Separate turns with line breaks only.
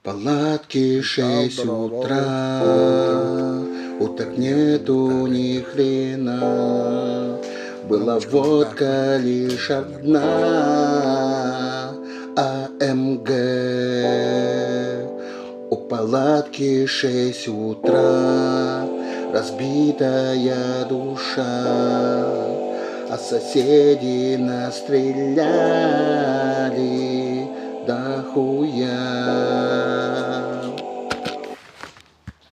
Палатки 6 утра, уток нету ни хрена. Была водка лишь одна, АМГ. У палатки 6 утра, разбитая душа, а соседи настреляли дохуя.